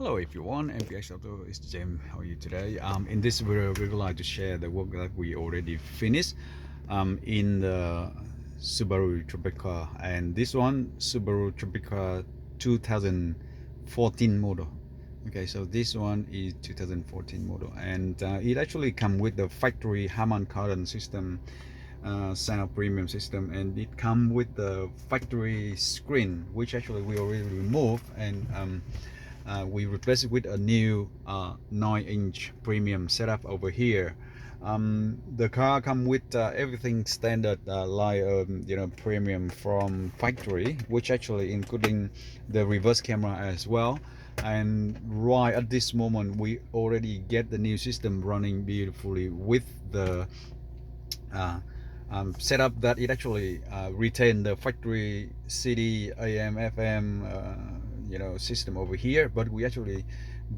Hello everyone, MPX Auto is James. How are you today? In this video, we would like to share the work that we already finished in the Subaru Tribeca, and this one Subaru Tribeca 2014 model. Okay, so this one is 2014 model, and it actually comes with the factory Harman Kardon system, sound premium system, and it comes with the factory screen, which actually we already removed, and we replaced it with a new 9-inch premium setup over here. The car comes with everything standard, like premium from factory, which actually including the reverse camera as well. And right at this moment we already get the new system running beautifully with the setup that it actually retain the factory CD AM FM system over here, but we actually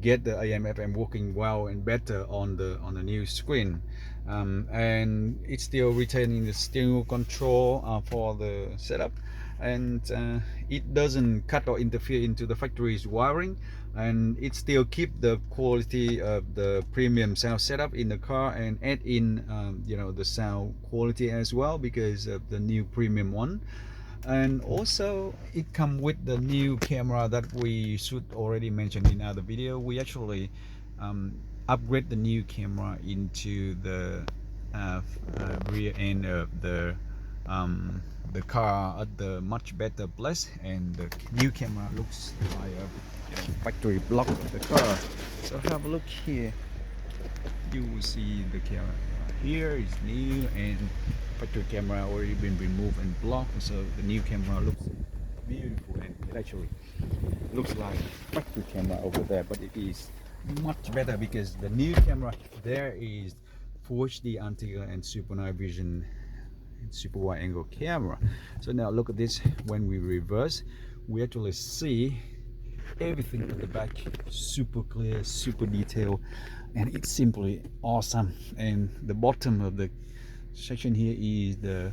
get the AM FM working well and better on the new screen, and it's still retaining the steering control for the setup, and it doesn't cut or interfere into the factory's wiring, and it still keep the quality of the premium sound setup in the car and add in the sound quality as well because of the new premium one. And also it come with the new camera that we should already mention in other video. We actually upgrade the new camera into the rear end of the car at the much better place, and the new camera looks like a factory block of the car. So have a look here, you will see the camera here is new, and factory camera already been removed and blocked, so the new camera looks beautiful, and it actually looks like factory camera over there, but it is much better because the new camera there is Full HD anti-glare and super night vision and super wide angle camera. So now look at this. When we reverse, we actually see everything at the back super clear, super detailed, and it's simply awesome. And the bottom of the section here is the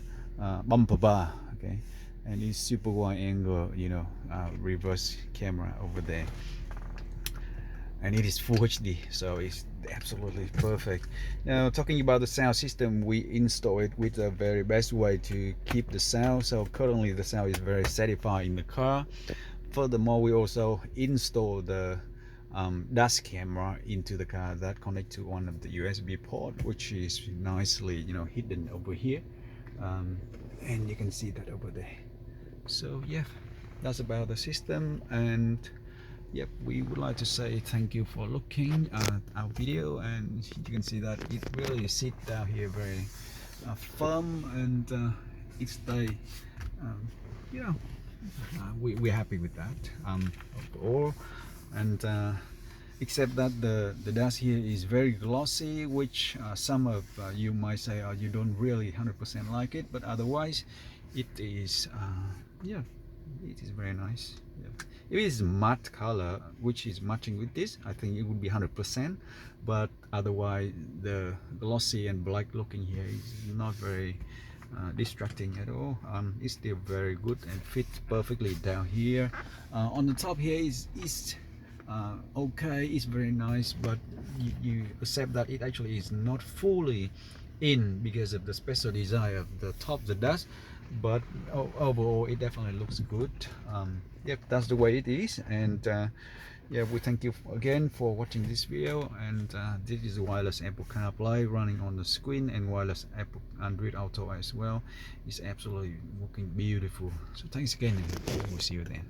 bumper bar, okay, and it's super wide angle reverse camera over there, and it is Full HD, so it's absolutely perfect. Now talking about the sound system, we install it with the very best way to keep the sound, so currently the sound is very satisfying in the car. Furthermore, we also install the dash camera into the car that connect to one of the USB port, which is nicely hidden over here, and you can see that over there. So yeah, that's about the system, and yep, we would like to say thank you for looking at our video, and you can see that it really sit down here very firm, and it stay we're happy with that overall. And except that the dash here is very glossy, which some of you might say you don't really 100% like it, but otherwise it is it is very nice. If it is matte color, which is matching with this, I think it would be 100%, but otherwise the glossy and black looking here is not very distracting at all. It's still very good and fits perfectly down here. On the top here is okay, it's very nice, but you accept that it actually is not fully in because of the special design of the top of the dash, but overall it definitely looks good. Yep, that's the way it is. And yeah, we thank you again for watching this video, and this is Wireless Apple CarPlay running on the screen, and Wireless Apple Android Auto as well. It's absolutely working beautiful. So thanks again, and we'll see you then.